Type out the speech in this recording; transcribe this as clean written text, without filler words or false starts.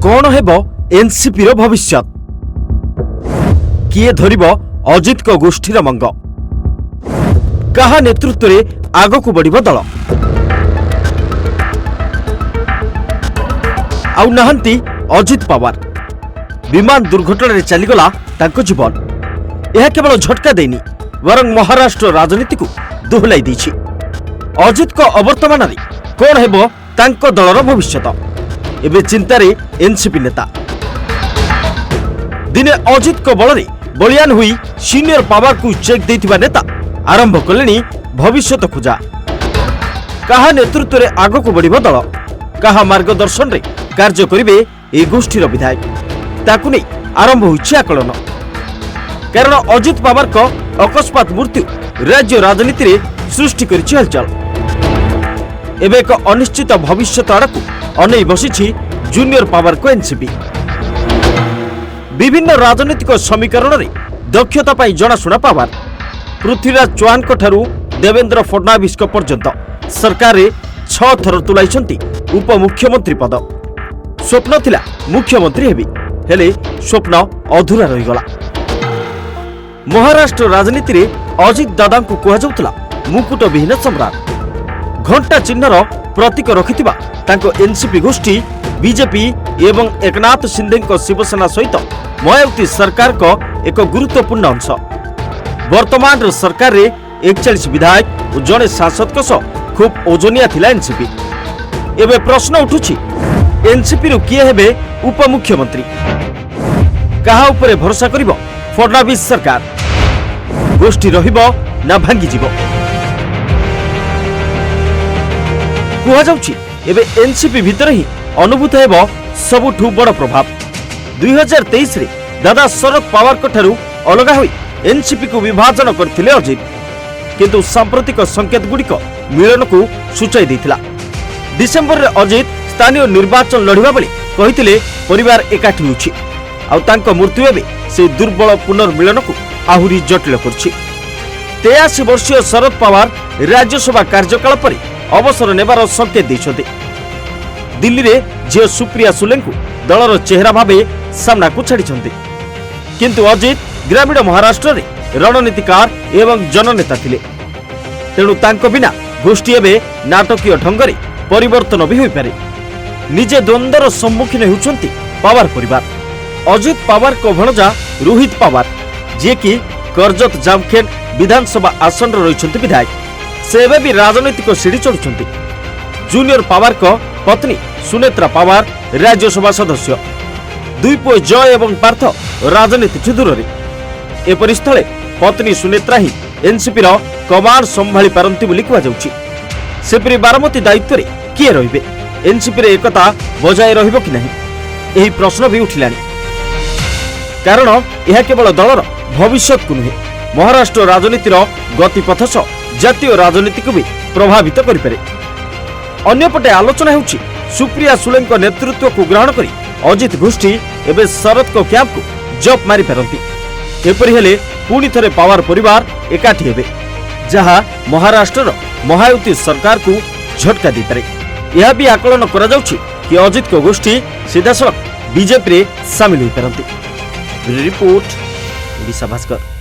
कौन हेबो एनसीपी भविष्य किए धरिब अजित को गोष्ठीर मंग कहा नेतृत्व में आगक बढ़िब दल आउ नहांती अजित पवार विमान दुर्घटना चलीगला तांको जीवन यह केवल झटका देनी वरं महाराष्ट्र राजनीति को दोहलाई देछि। अजित को अवर्तमान रे कौन हेबो तांको दलर भविष्यत एबे चिंतारे एनसीपी नेता दिने अजित को बल रे बलियान हुई सीनियर पावर को चेक देथिबा नेता आरंभ कलेनी भविष्यत खोजा कहा नेतृत्व रे आगक बढ़िब दल कहा मार्गदर्शन रे कार्य करिवे ए गोष्ठीर विधायक ताकु नै आरंभ होइछि आकलन कारण अजित पवार को अकस्मात मृत्यु राज्य राजनीति रे सृष्टि करिछि हलचल एबे एक अनिश्चित भविष्यत आड़कू अनै बसिछि जूनियर पावर को एनसीपी विभिन्न राजनीतिक समीकरण रे दक्षता पाई जनाशुना पावर पृथ्वीराज चौहान को ठारू देवेंद्र फडणवीस पर्यंत सरकार रे 6 थर तुलाइछंती उपमुख्यमंत्री पद स्वप्न थिला मुख्यमंत्री हेबी हेले स्वप्न अधूरा रहीगला। महाराष्ट्र राजनीति रे अजित दादा को कहा जाउतला मुकुट विहीन सम्राट घंटा चिन्हर प्रतीक रखिथिबा तांको एनसीपी गोष्ठी बीजेपी एवं एकनाथ शिंदे शिवसेना सहित मायावती सरकार को एक गुरुत्वपूर्ण अंश वर्तमान सरकार रे 41 विधायक और जड़े सांसद खूब ओजनिया थिला एनसीपी एवं प्रश्न उठुछि एनसीपी रु किए हेबे उपमुख्यमंत्री कहा उपरे भरोसा करिबो फडणवीस सरकार गोष्ठी रहिबो ना भांगी जीवो कुहा जाउछि एबे एनसीपी भितर ही अनुभूत हेबो सबुठु बड़ प्रभाव 2023 रे दादा शरद पवार को ठारू अलगा होई एनसीपी को विभाजन करथिले अजित किंतु सांप्रतिक संकेत गुड़िक मिलन को सूचाई देथिला। डिसेंबर रे अजित स्थानीय निर्वाचन लढिबा बेले कहिथिले परिवार एकाठी होछि आ तांको मृत्यु एबे से दुर्बल पुनर्मिलन को आहुरी जटिल करछि। 83 वर्षीय शरद पवार राज्यसभा कार्यकाल पर अवसर नेबार संकेत दैछथि दिल्ली रे झियो सुप्रिया सुले को दलर चेहरा भावे सामना को छाड़िछन्ति किंतु अजित ग्रामीण महाराष्ट्र रे रणनीतिकार एवं जननेता थिले तेणु तांको बिना गोष्ठी एबे नाटकीय ढंगरे परिवर्तन भी होई पारे निजे द्वंद्वर सम्मुखीन होउछन्ति पवार परिवार अजित पवार को भणजा रोहित पवार जे कि करजत जामखेड विधानसभा आसन रहिछन्ति विधायक से भी राजनीतिक सीढ़ी चढ़ुछन्ति जूनियर पवार को पत्नी सुनेत्रा पवार राज्यसभा सदस्य दुई पुओ जय एवं पार्थ राजनीति दूर रे एपरि स्थले पत्नी सुनेत्रा ही एनसीपी रो कमांड संभाली पारंती बोली कहा जाउछि सेपरि बारामती दायित्व रे किए रहिबे एनसीपी रे एकता बजाय रहिबो कि नहीं एही प्रश्न भी उठिलानी कारण यह केवल दलर भविष्य को नुहे महाराष्ट्र राजनीतिर गतिपथ सह जातीय राजनीति को भी प्रभावित करिपारे। अन्यपटे आलोचना होउछि सुप्रिया सुले नेतृत्व को ग्रहण करी अजित गोष्ठी एवं शरद को कैंप को जप मारी पारंती एपरि हेले पुणी थरे पवार परिवार एकाठी हेबे जहां महाराष्ट्र मायावती सरकार को झटका दी पारे। यह भी आकलन करा जाउछि कि अजित को गोष्ठी सीधासलख बीजेपी रे शामिल होई पारंती। रिपोर्ट ओडिशा भास्कर।